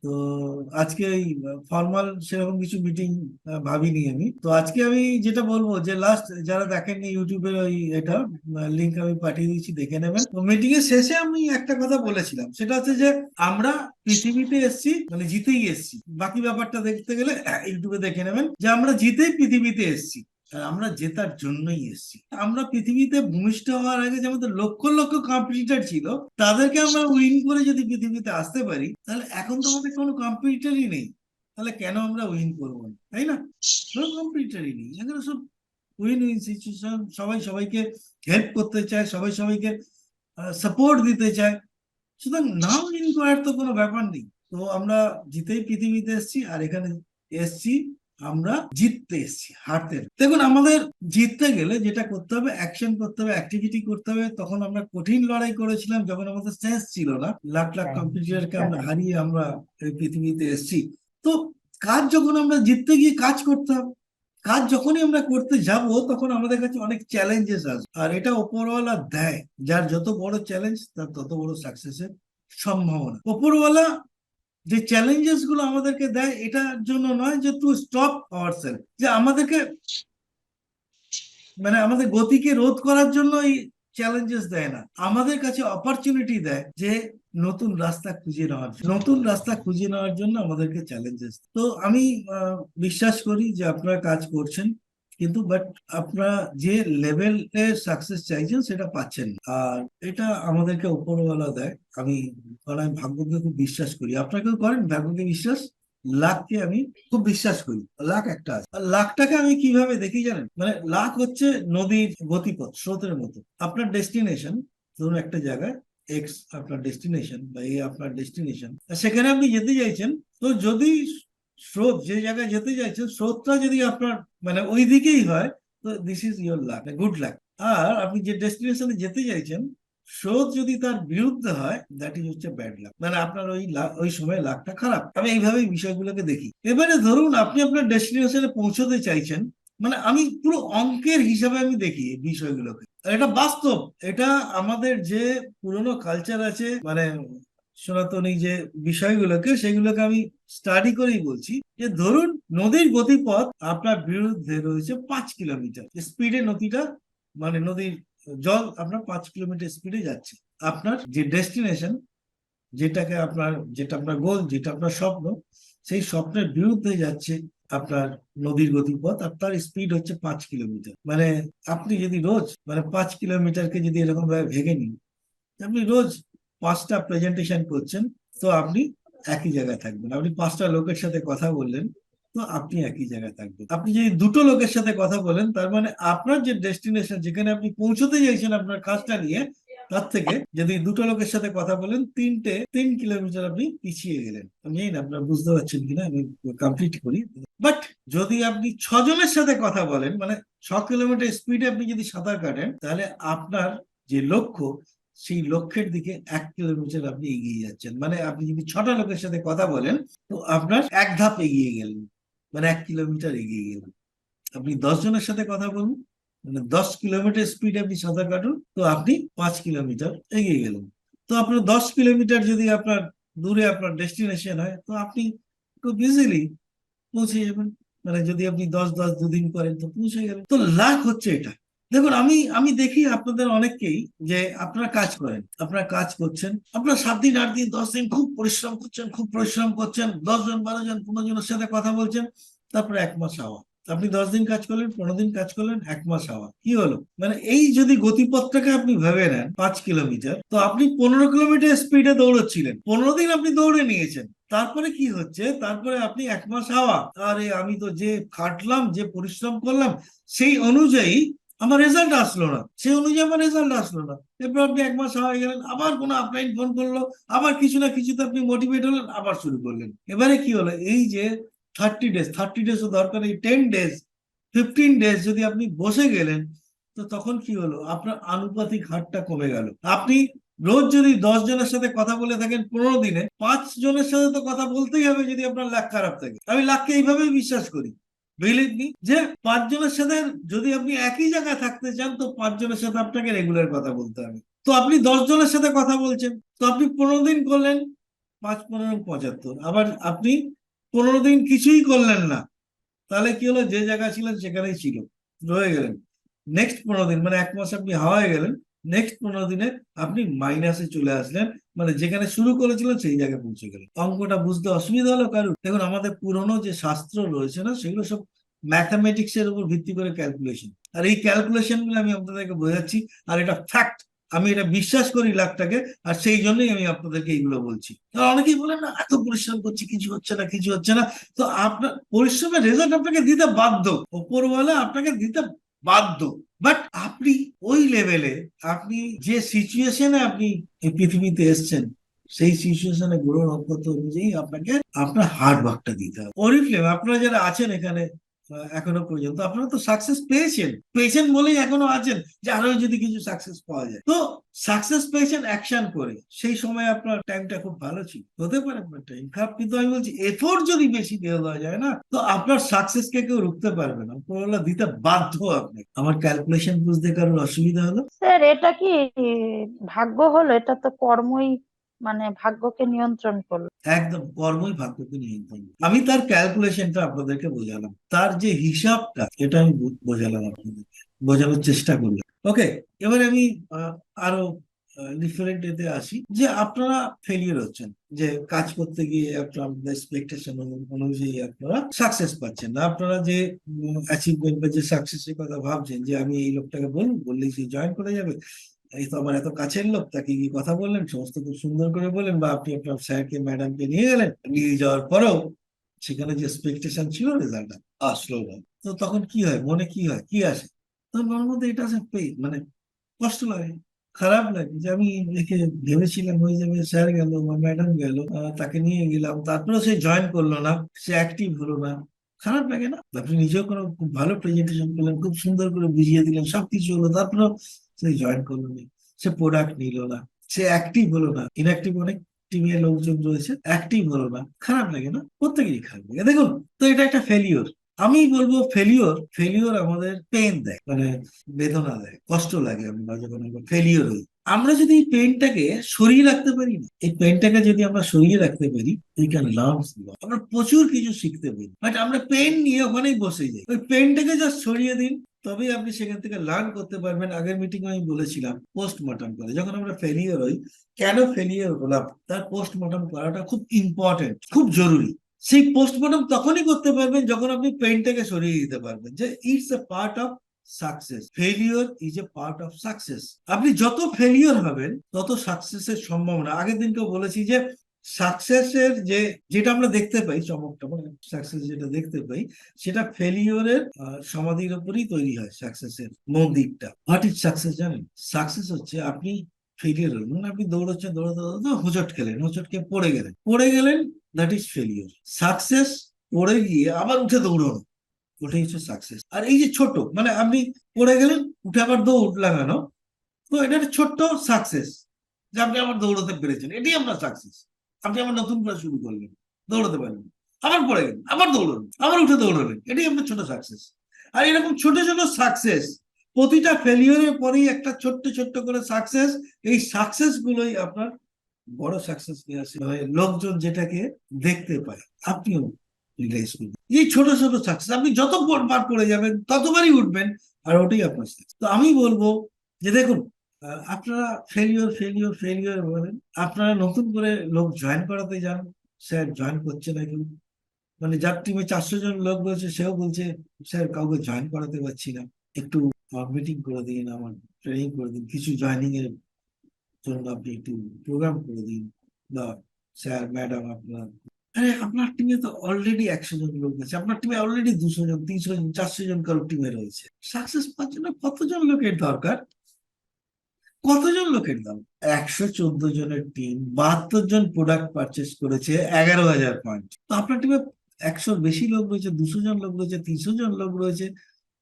তো আজকে ওই ফর্মাল সেরকম কিছু মিটিং ভাবিনি আমি। তো আজকে আমি যেটা বলবো যে লাস্ট যারা দেখেননি ইউটিউবের ওই এটা লিংক আমি পাঠিয়ে দিয়েছি, দেখে নেবেন। তো মিটিং এর শেষে আমি একটা কথা বলেছিলাম, সেটা হচ্ছে যে আমরা পৃথিবীতে এসেছি মানে জিতেই এসেছি। বাকি ব্যাপারটা দেখতে গেলে ইউটিউবে দেখে নেবেন যে আমরা জিতেই পৃথিবীতে এসেছি। আর আমরা জেতার জন্যই এসেছি। আমরা পৃথিবীতে ভূমিষ্ঠ হওয়ার আগে যে আমাদের লক্ষ লক্ষ কম্পিটিটর ছিল, তাদেরকে আমরা উইন করে যদি পৃথিবীতে আসতে পারি, তাহলে এখন তো আমাদের কোনো কম্পিটিটরই নেই। তাহলে কেন আমরা উইন করবো না, তাই না? কোনো কম্পিটিটরই নেই এখানে, সব উইন উইন সিচুয়েশন। সবাই সবাইকে হেল্প করতে চায়, সবাই সবাইকে সাপোর্ট দিতে চায়। সুতরাং না উইন করার তো কোনো ব্যাপার নেই। তো আমরা জিতেই পৃথিবীতে এসেছি, আর এখানে এসেছি আমরা জিততে এসেছি, হারতে না। দেখুন, আমাদের জিততে গেলে যেটা করতে হবে, অ্যাকশন করতে হবে, অ্যাক্টিভিটি করতে হবে। তখন আমরা কঠিন লড়াই করেছিলাম যখন আমাদের সেন্স ছিল না, লাখ লাখ কম্পিটিটরকে আমরা হারিয়ে আমরা এই পৃথিবীতে এসেছি। তো কাজ যখন আমরা জিততে গিয়ে কাজ করতে হবে, কাজ যখনই আমরা করতে যাব তখন আমাদের কাছে অনেক চ্যালেঞ্জেস আসবে, আর এটা ওপরওয়ালা দেয়। যার যত বড় চ্যালেঞ্জ তার তত বড় সাকসেসের সম্ভাবনা। ওপরওয়ালা যে চ্যালেঞ্জেস গুলো আমাদেরকে দেয়, এটার জন্য নয় যে টু স্টপ আওয়ারসেলফ, যে আমাদেরকে মানে আমাদের গতিকে রোধ করার জন্য এই চ্যালেঞ্জেস দেয় না, আমাদের কাছে অপরচুনিটি দেয় যে নতুন রাস্তা খুঁজে নেওয়ার জন্য। নতুন রাস্তা খুঁজে নেওয়ার জন্য আমাদেরকে চ্যালেঞ্জেস। তো আমি বিশ্বাস করি যে আপনারা কাজ করছেন, কিন্তু বাট আপনারা যে লেভেলে সাকসেস চাইছেন সেটা পাচ্ছেন না। আর এটা আমাদেরকে উপরওয়ালা দেয়। আমি কারণ আমি ভাগ্যকে খুব বিশ্বাস করি। আপনাকেও করেন ভাগ্যকে বিশ্বাস? লাককে আমি খুব বিশ্বাস করি। লাক একটা আছে, আর লাকটাকে আমি কিভাবে দেখি জানেন? মানে লাক হচ্ছে নদীর গতিপথ, স্রোতের মতো। আপনার ডেস্টিনেশন, ধরুন একটা জায়গায় এক্স আপনার ডেস্টিনেশন বা এ আপনার ডেস্টিনেশন, সেখানে আপনি যেতে চাইছেন। তো যদি স্রোত যে জায়গায় যেতে চাইছেন, স্রোতটা যদি আপনার মানে ওই দিকেই হয়, তো this is your luck, good luck. আর আপনি যে ডেস্টিনেশনে যেতে চাইছেন, স্রোত যদি তার বিরুদ্ধে হয়, দ্যাট ইজ হচ্ছে ব্যাড লাক, মানে আপনার ওই সময় লাকটা খারাপ। আমি এইভাবেই বিষয়গুলোকে দেখি। এবারে ধরুন আপনি আপনার ডেস্টিনেশনে পৌঁছতে চাইছেন, মানে আমি পুরো অঙ্কের হিসাবে আমি দেখি এই বিষয়গুলোকে, আর এটা বাস্তব। এটা আমাদের যে পুরনো কালচার আছে, মানে সনাতনী যে বিষয়গুলোকে, সেগুলোকে আমি স্টাডি করেই বলছি। যে ধরুন নদীর গতিপথ আপনার বিরুদ্ধে রয়েছে 5 কিলোমিটার স্পিডে, নদীটা মানে নদীর জল আপনার 5 কিলোমিটার স্পিডে যাচ্ছে। আপনার যে ডেস্টিনেশন, যেটা আপনার গোল, যেটা আপনার স্বপ্ন, সেই স্বপ্নের বিরুদ্ধে যাচ্ছে আপনার নদীর গতিপথ, আর তার স্পিড হচ্ছে 5 কিলোমিটার। মানে আপনি যদি রোজ মানে 5 কিলোমিটারকে যদি এরকম ভাবে ভেঙে নিন, আপনি রোজ 5টা প্রেজেন্টেশন করছেন, তো আপনি একই জায়গায় থাকবেন। আপনি 5টা লোকের সাথে কথা বললেন, তো আপনি একই জায়গায় থাকবেন। আপনি যদি দুটো লোকের সাথে কথা বলেন, তার মানে আপনার যে ডেস্টিনেশন, যেখানে আপনি পৌঁছতে চাইছেন আপনার কাজটা নিয়ে, তার থেকে যদি দুটো লোকের সাথে কথা বলেন, 3 কিলোমিটার আপনি পিছিয়ে গেলেন। আমি জানি না আপনারা বুঝতে পারছেন কিনা, আমি কমপ্লিট করি। বাট যদি আপনি 6 জনের সাথে কথা বলেন, মানে 6 কিলোমিটার স্পিডে আপনি যদি সাঁতার কাটেন, তাহলে আপনার যে লক্ষ্য, সেই লক্ষ্যের দিকে 1 কিলোমিটার আপনি এগিয়ে যাচ্ছেন। মানে আপনি যদি 6টা লোকের সাথে কথা বলেন, তো আপনার এক ধাপ এগিয়ে গেলেন, মানে 1 কিলোমিটার এগিয়ে গেলেন। আপনি 10 জনের সাথে কথা বলুন, মানে 10 কিলোমিটার স্পিডে আপনি সাঁতার কাটুন, তো আপনি 5 কিলোমিটার এগিয়ে গেলেন। তো আপনার 10 কিলোমিটার যদি আপনার দূরে আপনার ডেস্টিনেশন হয়, তো আপনি খুব ইজিলি পৌঁছে যাবেন। মানে যদি আপনি 10-10 দুদিন করেন, তো পৌঁছে গেলেন। তো লাখ হচ্ছে এটা। দেখুন, আমি আমি দেখি আপনাদের অনেককেই, যে আপনারা কাজ করেন, আপনারা কাজ করছেন, আপনারা 7 দিন 8 দিন 10 দিন খুব পরিশ্রম করছেন, খুব পরিশ্রম করছেন, 10 জন 12 জন 15 জনের সাথে কথা বলছেন, তারপরে 1 মাস হাওয়া। আপনি 10 দিন কাজ করলেন, 15 দিন কাজ করলেন, 1 মাস হাওয়া। কি হলো? মানে এই যদি গতিপথটাকে আপনি ভেবে নেন 5 কিলোমিটার, তো আপনি 15 কিলোমিটার স্পিডে দৌড়চ্ছিলেন, 15 দিন আপনি দৌড়ে নিয়েছেন। তারপরে কি হচ্ছে? তারপরে আপনি 1 মাস হাওয়া। আরে আমি তো যে খাটলাম, যে পরিশ্রম করলাম, সেই অনুযায়ী আমার রেজাল্ট আসলো না, সেই অনুযায়ী আমার রেজাল্ট আসলো না। এরপর আপনি 1 মাস হয়ে গেলেন, আবার কোনো আপলাইন ফোন করলো, আবার কিছু না কিছুতে আপনি মোটিভেট হলেন, আবার শুরু করলেন। এবারে কি হলো? এই যে 30 ডেজ, 30 ডেজও দরকার নেই, 10 ডেজ, 15 ডেজ যদি আপনি বসে গেলেন, তো তখন কি হলো? আপনার আনুপাতিক হারটা কমে গেল। আপনি রোজ যদি 10 জনের সাথে কথা বলে থাকেন, 15 দিনে 5 জনের সাথে তো কথা বলতেই হবে যদি আপনার লাক খারাপ থাকে। আমি লাককে এইভাবেই বিশ্বাস করি। বিলিভ মি, যে 5 জনের সাথে যদি আপনি একই জায়গায় থাকতে চান, তো 5 জনের সাথে আপনাকে রেগুলার কথা বলতে হবে। তো আপনি 10 জনের সাথে কথা বলছেন, তো আপনি 15 দিন করলেন, 5, 15, 75। আবার আপনি 15 দিন কিছুই করলেন না, তাহলে কি হলো, যে জায়গা ছিলেন সেখানেই ছিল, রয়ে গেলেন। নেক্সট 15 দিন মানে 1 মাস আপনি হাওয়ায় গেলেন, নেক্সট 15 দিনে আপনি মাইনাসে চলে আসলেন, মানে যেখানে শুরু করেছিলেন সেই জায়গায় পৌঁছে গেলেন। অঙ্কটা বুঝতে অসুবিধা হলো কারণ? দেখুন, আমাদের পুরনো যে শাস্ত্র রয়েছে না, সেগুলো সব ম্যাথামেটিক্স এর উপর ভিত্তি করে ক্যালকুলেশন, আর এই ক্যালকুলেশন গুলো আমি আপনাদেরকে বোঝাচ্ছি, আর এটা ফ্যাক্ট। আমি এটা বিশ্বাস করি লাখটাকে, আর সেই জন্যই আমি আপনাদেরকে এইগুলো বলছি। কারণ অনেকেই বলেন না, এত পরিশ্রম করছি কিছু হচ্ছে না, কিছু হচ্ছে না। তো আপনার পরিশ্রমের রেজাল্ট আপনাকে দিতে বাধ্য, ওপরওয়ালা আপনাকে দিতে বাধ্য। বাট আপনি ওই লেভেলে, আপনি যে সিচুয়েশনে আপনি এই পৃথিবীতে এসেছেন, সেই সিচুয়েশনে গ্রো করতে অনুযায়ী আপনাকে আপনার হার্ড ওয়ার্কটা দিতে হবে। অরিফ্লেম আপনারা যারা আছেন এখানে, এখনো পর্যন্ত আপনারা তো সাকসেস পেয়েছেন, পেয়েছেন বলেই এখনো আছেন, যে আরো যদি কিছু সাকসেস পাওয়া যায়। তো সাকসেস পেয়েছেন অ্যাকশন করে, সেই সময় আপনার টাইমটা খুব ভালো ছিল, হতে পারে আপনার টাইম খারাপ, কিন্তু আমি বলছি এফোর্ট যদি বেশি দেওয়া যায় না, তো আপনার সাকসেসকে কেউ রুখতে পারবে না, উপরওয়ালা দিতে বাধ্য। আপনি, আমার ক্যালকুলেশন বুঝতে কারোর অসুবিধা হলো? স্যার এটা কি ভাগ্য হলো? এটা তো কর্মই, মানে ভাগ্যকে নিয়ন্ত্রণ করলো। একদম, কর্মই ভাগ্যকে নিয়ন্ত্রণ করে। আমি তার ক্যালকুলেশনটা আপনাদেরকে বোঝালাম, তার যে হিসাবটা, এটা আমি বোঝালাম আপনাদেরকে, বোঝানোর চেষ্টা করলাম। ওকে, এবারে আমি আরো ডিফারেন্ট এতে আসি, যে আপনারা ফেলিয়ার হচ্ছেন, যে কাজ করতে গিয়ে আপনাদের এক্সপেকটেশন অনুযায়ী আপনারা সাকসেস পাচ্ছেন না। আপনারা যে অ্যাচিভমেন্ট বা যে সাকসেসের কথা ভাবছেন, যে আমি এই লোকটাকে বললেই সে জয়েন করে যাবে, এই তো আমার এত কাছের লোক, তাকে কি কথা বললেন, সমস্ত খুব সুন্দর করে বললেন, বা আপনি আপনার স্যারকে ম্যাডামকে নিয়ে গেলেন, নিয়ে যাওয়ার পরেও সেখানে যে এক্সপেকটেশন ছিল রেজাল্ট আসলো না। তো তখন কি হয়, মনে কি হয়, কি আসে? তখন মনের মধ্যে এটা আসে, মানে কষ্ট লাগে, খারাপ লাগে, যে আমি একে ভেবেছিলাম হয়ে যাবে, স্যার গেল বা ম্যাডাম গেল, তাকে নিয়ে গেলাম, তারপরে সে জয়েন করলো না, সে অ্যাক্টিভ হলো না। খারাপ লাগে না? আপনি নিজেও কোনো খুব ভালো প্রেজেন্টেশন করলেন, খুব সুন্দর করে বুঝিয়ে দিলেন, সবকিছু হলো, তারপরেও সে জয়েন করলো না, সে প্রোডাক্ট নিল না, সে অ্যাক্টিভ হলো না। ইনঅ্যাক্টিভ অনেক টিমের লোকজন রয়েছে, অ্যাক্টিভ হলো না, খারাপ লাগে না? প্রত্যেকেরই খারাপ লাগে। দেখুন, তো এটা একটা ফেলিওর। আমি বলবো ফেলিওর, ফেলিওর আমাদের পেন দেয়, মানে বেদনা দেয়, কষ্ট লাগে আমরা যখন আমরা ফেলিওর হই। আমরা যদি এই পেনটাকে সরিয়ে রাখতে পারি না, এই পেনটাকে যদি আমরা সরিয়ে রাখতে পারি, উই ক্যান লার্ন, আমরা প্রচুর কিছু শিখতে পারি। বাট আমরা পেন নিয়ে ওখানেই বসে যাই। ওই পেনটাকে জাস্ট সরিয়ে দিন, তবেই আপনি সেখান থেকে লার্ন করতে পারবেন। আগের মিটিং আমি বলেছিলাম পোস্টমর্টম করে, যখন আমরা ফেলিওর হই, কেন ফেলিওর হলাম, তার পোস্টমর্টম করাটা খুব ইম্পর্টেন্ট, খুব জরুরি। সেই পোস্টমর্টম তখনই করতে পারবেন যখন আপনি পেনটাকে সরিয়ে দিতে পারবেন, যে it's a part of success, failure is a part of success. আপনি যত ফেলিওর হবেন, তত সাকসেসের সম্ভাবনা। আগের দিনকেও বলেছি যে সাকসেসের যেটা আমরা দেখতে পাই, চমকটা মানে সাকসেস যেটা দেখতে পাই, সেটা ফেলিওরের সমাধির উপরই তৈরি হয়। সাকসেসের মন্দিরটা, হোয়াট ইজ সাকসেস জানেন? সাকসেস হচ্ছে, আপনি ফেলিওর হলেন, মানে আপনি দৌড়াচ্ছেন, দৌড়াতে দৌড়াতে হোঁচট খেলেন, হোঁচট খেয়ে পড়ে গেলেন, দ্যাট ইজ ফেলিওর। সাকসেস, পড়ে গিয়ে আবার উঠে দৌড়ানো, ওটাই হচ্ছে সাকসেস। আর এই যে ছোট, মানে আপনি পড়ে গেলেন, উঠে আবার দৌড় লাগানো, তো এটা একটা ছোট্ট সাকসেস, যে আপনি আবার দৌড়াতে পেরেছেন, এটাই আপনার সাকসেস। আপনি আবার নতুন করে শুরু করলেন, দৌড়াতে পারলেন, আবার পড়ে গেলেন, আবার দৌড়ালেন, আবার উঠে দৌড়ালেন, এটাই আপনার ছোট সাকসেস। আর এরকম ছোট ছোট সাকসেস, প্রতিটা ফেলিওরের পরেই একটা ছোট্ট ছোট্ট করে সাকসেস, এই সাকসেস গুলোই আপনার বড় সাকসেস নিয়ে আসে, মানে লোকজন যেটাকে দেখতে পায়, আপনিও রিয়েলাইজ করবেন। এই ছোট ছোট সাকসেস আপনি যত বার করে যাবেন, ততবারই উঠবেন, আর ওটাই আপনার success। তো আমি বলবো যে দেখুন, আপনারা ফেলিওর ফেলিওর ফেলিওর বলেন, আপনারা নতুন করে লোক জয়েন করাতে যান, স্যার জয়েন করছে না কেউ, মানে যার টিমে 400 জন লোক রয়েছে, সেও বলছে স্যার কাউকে জয়েন করাতে পারছি না, একটু মিটিং করে দিন, আমার ট্রেনিং করে দিন, কিছু জয়েনিং এর জন্য আপনি একটু প্রোগ্রাম করে দিন, বা স্যার ম্যাডাম আপনার, আরে আপনার টিমে তো অলরেডি 100 জন লোক আছে, আপনার টিমে অলরেডি 200 জন, 300 জন, 400 জন কারো টিমে রয়েছে। সাকসেস পাওয়ার জন্য কতজন লোকের দরকার? কতজন লোকের দাম? 114 জনের টিম, 72 জন প্রোডাক্ট পারচেস করেছে, 11,000 পয়েন্ট। তো আপনার টিমে 100-র বেশি লোক রয়েছে, 200 জন লোক রয়েছে, 300 জন লোক রয়েছে,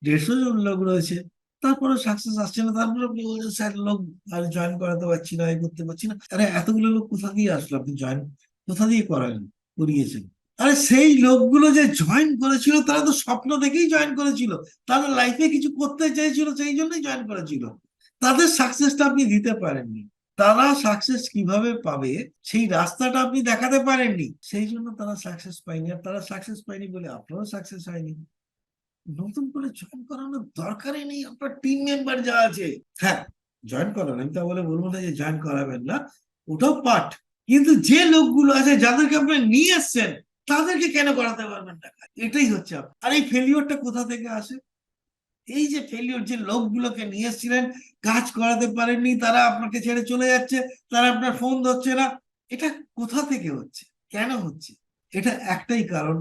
150 জন লোক রয়েছে, তারপরে সাকসেস আসছে না। তারপরে আপনি বলছেন স্যার লোক আর জয়েন করাতে পারছি না, এই করতে পারছি না। আরে এতগুলো লোক কোথা দিয়ে আসলো? আপনি জয়েন কোথা দিয়ে করিয়েছেন? আরে সেই লোকগুলো যে জয়েন করেছিল, তারা তো স্বপ্ন দেখেই জয়েন করেছিল, তারা লাইফে কিছু করতে চেয়েছিল, সেই জন্যই জয়েন করেছিল। তাদের সাকসেসটা আপনি দিতে পারেননি। তারা সাকসেস কিভাবে পাবে সেই রাস্তাটা আপনি দেখাতে পারেননি, সেই জন্য তারা সাকসেস পায়নি। আর তারা সাকসেস পায়নি বলে আপনারও সাকসেস হয়নি। নতুন করে জয়েন করানোর দরকারই নেই, আপনার টিম মেম্বার যা আছে। হ্যাঁ, জয়েন করান, আমি তা বলে বলবো না যে জয়েন করাবেন না, ওটাও পার্ট। কিন্তু যে লোকগুলো আছে যাদেরকে আপনি নিয়ে এসছেন, তাদেরকে কেন করাতে পারবেন না? এটাই হচ্ছে আর এই ফেলিওরটা কোথা থেকে আসে? এই যে ফেলিওর, যে লোকগুলোকে নিয়ে এসেছিলেন, কাজ করাতে পারেননি, তারা আপনাকে ছেড়ে চলে যাচ্ছে, তারা আপনার ফোন ধরছে না, এটা কোথা থেকে হচ্ছে, কেন হচ্ছে? এটা একটাই কারণ,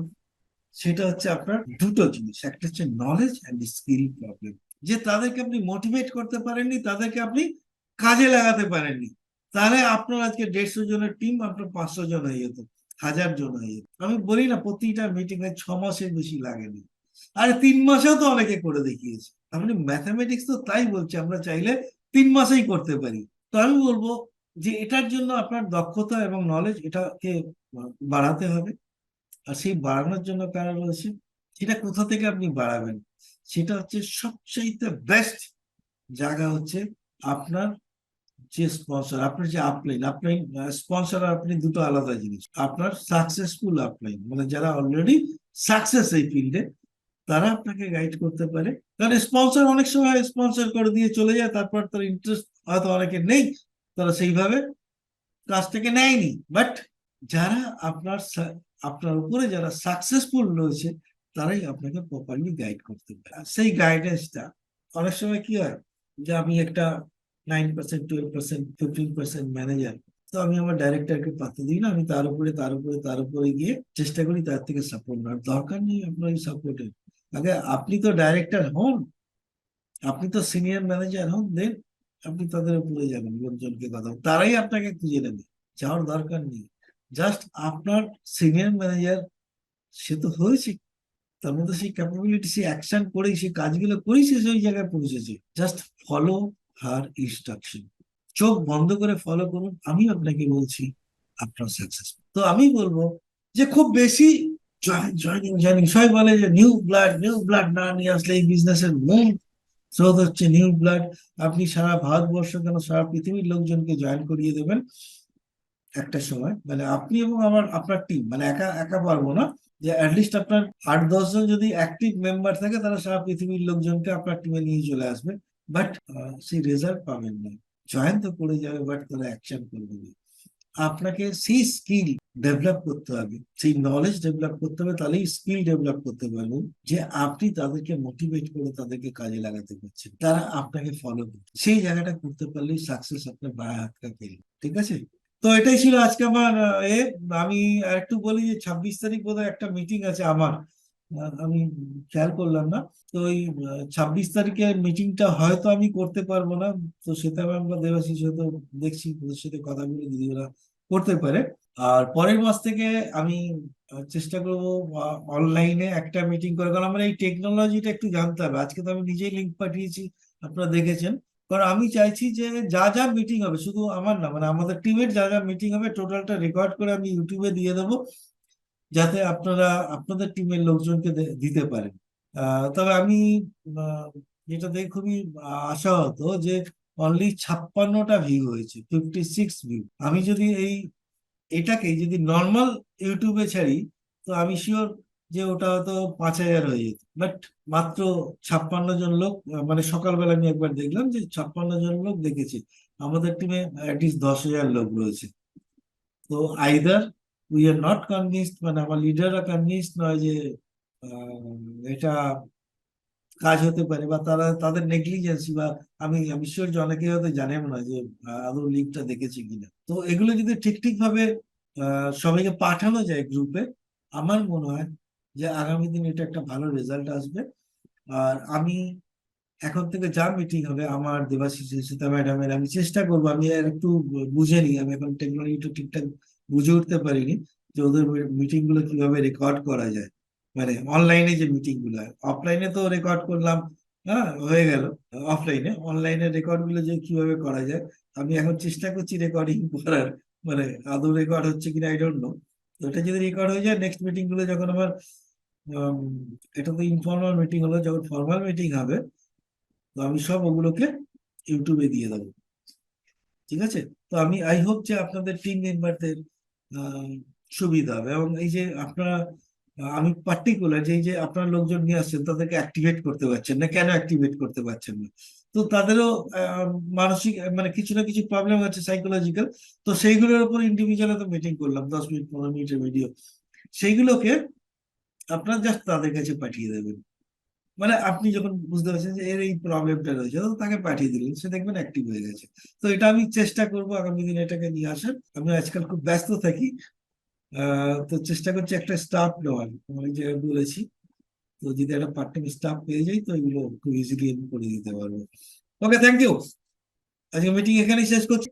সেটা হচ্ছে আপনার দুটো জিনিস, একটা হচ্ছে নলেজ অ্যান্ড স্কিল প্রবলেম। যে তাদেরকে আপনি মোটিভেট করতে পারেননি, তাদেরকে আপনি কাজে লাগাতে পারেননি। তাহলে আপনার আজকে 150 জনের টিম আপনার 500 জন হয়ে যেত, 1000 জন হয়ে যেত। আমি বলি না প্রতিটা মিটিং এ 6 মাসের বেশি লাগেনি, আরে 3 মাসেও তো অনেকে করে দেখিয়েছে। আপনি ম্যাথামেটিক্স তো তাই বলছে, আমরা চাইলে 3 মাসেই করতে পারি। তো আমি বলবো যে এটার জন্য আপনার দক্ষতা এবং নলেজ এটাকে বাড়াতে হবে। আর সেই বাড়ানোর জন্য কারণ রয়েছে, সেটা কোথা থেকে আপনি বাড়াবেন? সেটা হচ্ছে সবচাইতে বেস্ট জায়গা হচ্ছে আপনার যে স্পন্সর, আপনার যে আপলাইন। আপলাইন স্পন্সর আর আপনি দুটো আলাদা জিনিস। আপনার সাকসেসফুল আপলাইন মানে যারা অলরেডি সাকসেস এই ফিল্ডে, তারা আপনাকে গাইড করতে পারে। কারণ স্পন্সর অনেক সময় স্পন্সর করে দিয়ে চলে যায়, তারপর তার ইন্টারেস্ট হয়তো অনেকের নেই, তারা সেইভাবে কাজটাকে নেয়নি। বাট যারা আপনার আপনার উপরে যারা সাকসেসফুল রয়েছে, তারাই আপনাকে প্রপারলি গাইড করতে পারে। আর সেই গাইডেন্সটা অনেক সময় কি হয়, যে আমি একটা 9%, 12%, 15% ম্যানেজার, তো আমি আমার ডাইরেক্টরকে পাত্তা দিই না, আমি তার উপরে গিয়ে চেষ্টা করি তার থেকে সাপোর্ট নেওয়ার। দরকার নেই আপনার এই সাপোর্টের। আগে আপনি তো ডাইরেক্টর হন, আপনি তো সিনিয়র ম্যানেজার হন, দেন আপনি তাদের উপরে যাবেন, লোকজনকে কথা তারাই আপনাকে খুঁজে নেবে, যাওয়ার দরকার নেই। জাস্ট আপনার সিনিয়র ম্যানেজার, সে তো হয়েছে, তার মধ্যে সেই ক্যাপাবিলিটি, সেই অ্যাকশন করেই, সেই কাজগুলো করেই সে সেই জায়গায় পৌঁছেছে। জাস্ট ফলো হার ইনস্ট্রাকশন, চোখ বন্ধ করে ফলো করুন, আমি আপনাকে বলছি আপনার সাকসেস। তো আমি বলবো যে খুব বেশি জয়নিং জয়নিং, সবাই বলে যে নিউ ব্লাড না নিয়ে আসলে এই বিজনেসের মূল স্রোত হচ্ছে নিউ ব্লাড। আপনি সারা ভারতবর্ষ কেন সারা পৃথিবীর লোকজনকে জয়েন করিয়ে দেবেন একটা সময়, মানে আপনি এবং আপনার টিম, মানে একা একা পারবো না, যে অ্যাটলিস্ট আপনার 8-10 জন যদি অ্যাক্টিভ মেম্বার থাকে, তারা সারা পৃথিবীর লোকজনকে আপনার টিমে নিয়ে চলে আসবে। বাট সেই রেজাল্ট পাবেন না। জয়েন তো করে যাবে, বাট তারা অ্যাকশন করবে না। আপনাকে সেই স্কিল ডেভেলপ করতে হবে, সেই নলেজ ডেভেলপ করতে হবে, তাহলেই স্কিল ডেভেলপ করতে পারবেন যে আপনি তাদেরকে মোটিভেট করে তাদেরকে কাজে লাগাতে পারছেন, তারা আপনাকে ফলো করছে। সেই জায়গাটা করতে পারলেই সাকসেস আপনার বাঁ হাত কাছে। ঠিক আছে? তো এটাই ছিল আজকে আমার আমি একটু বলি যে 26 তারিখ বোধহয় একটা মিটিং আছে আমার, আমি খেয়াল করলাম না। তো ওই 26 তারিখের মিটিংটা হয়তো আমি করতে পারবো না। তো সেটা আমরা দেবাশিস হয়তো দেখছি, ওদের সাথে কথা বলে যদি ওরা করতে পারে। আর পরের মাস থেকে আমি চেষ্টা করবো অনলাইনে একটা মিটিং করে, কারণ আমরা এই টেকনোলজিটা একটু জানতে হবে। আজকে তো আমি নিজেই লিঙ্ক পাঠিয়েছি, আপনারা দেখেছেন। কারণ আমি চাইছি যে যা যা মিটিং হবে, শুধু আমার না, মানে আমাদের টিমের যা যা মিটিং হবে টোটালটা রেকর্ড করে আমি ইউটিউবে দিয়ে দেবো, যাতে আপনারা আপনাদের টিমের লোকজনকে দিতে পারেন। তবে আমি আহ, যেটা দেখে খুবই আশাহত যে অনলি 56টা ভিউ হয়েছে, 56 ভিউ। আমি যদি এটাকে যদি নর্মাল ইউটিউবে ছাড়ি, তো আমি শিওর যে ওটা হয়তো 5,000 হয়ে যেত। বাট মাত্র 56 জন লোক, মানে সকালবেলা আমি একবার দেখলাম যে 56 জন লোক দেখেছে। আমাদের টিমে অ্যাটলিস্ট 10,000 লোক রয়েছে। তো either we are not convinced, মানে আমার লিডাররা কনভিন্সড নয় যে এটা কাজ হতে পারে, বা তারা তাদের নেগলিজেন্সি, বা আমি শিওর যে অনেকে হয়তো জানেন না যে আদৌ লিঙ্কটা দেখেছে কিনা। তো এগুলো যদি ঠিক ঠিক ভাবে সবাইকে পাঠানো যায় গ্রুপে, আমার মনে হয় যে আগামী দিন এটা একটা ভালো রেজাল্ট আসবে। আর আমি এখন থেকে যা মিটিং হবে আমার দেবাশিস সুচিতা ম্যাডামের, আমি চেষ্টা করবো, আমি আর একটু বুঝে নিই, আমি এখন টেকনোলজিটা ঠিকঠাক বুঝে উঠতে পারিনি যে ওদের মিটিং গুলো কিভাবে রেকর্ড করা যায়। মানে অনলাইনে যে মিটিং গুলো হয়, অফলাইনে তো রেকর্ড করলাম, হ্যাঁ হয়ে গেল, অফলাইনে অনলাইনে রেকর্ড গুলো যে কিভাবে করা যায়, আমি এখন চেষ্টা করছি রেকর্ডিং করার। মানে আদৌ রেকর্ড হচ্ছে কিনা আই ডোন্ট নো। তো এটা যদি রেকর্ড হয়ে যায়, নেক্সট মিটিং গুলো যখন আমার উম, এটা তো ইনফর্মাল মিটিং হলো, যখন ফর্মাল মিটিং হবে, তো আমি সব ওগুলোকে ইউটিউবে দিয়ে দেবো। ঠিক আছে? তো আমি আই হোপ যে আপনাদের টিম মেম্বারদের সুবিধা হবে। এবং এই যে আপনারা আমি পার্টিকুলার যে এই যে আপনার লোকজন নিয়ে আসছেন তাদেরকে অ্যাক্টিভেট করতে পারছেন না, কেন অ্যাক্টিভেট করতে পারছেন না? তো তাদেরও মানসিক মানে কিছু না কিছু প্রবলেম আছে সাইকোলজিক্যাল। তো সেইগুলোর উপর ইন্ডিভিজুয়াল একটা মিটিং করলাম, 10 মিনিট 15 মিনিটের ভিডিও। সেইগুলোকে আপনার জাস্ট তাদের কাছে পাঠিয়ে দেবেন। মানে আপনি যখন বুঝতে পারছেন যে এর এই প্রবলেমটা রয়েছে, তো তাকে পাঠিয়ে দিলেন, সে দেখবেন অ্যাক্টিভ হয়ে গেছে। তো এটা আমি চেষ্টা করব আগামী দিনে এটাকে নিয়ে আসার। আমি আজকাল খুব ব্যস্ত থাকি, তো চেষ্টা করছি একটা স্টাফ নেওয়ার, আমি যে বলেছি। তো যদি একটা পার্ট টাইম স্টাফ পেয়ে যাই তো এগুলো খুব ইজিলি আমি করে দিতে পারবো। ওকে, থ্যাংক ইউ। আজকে মিটিং এখানেই শেষ করছি।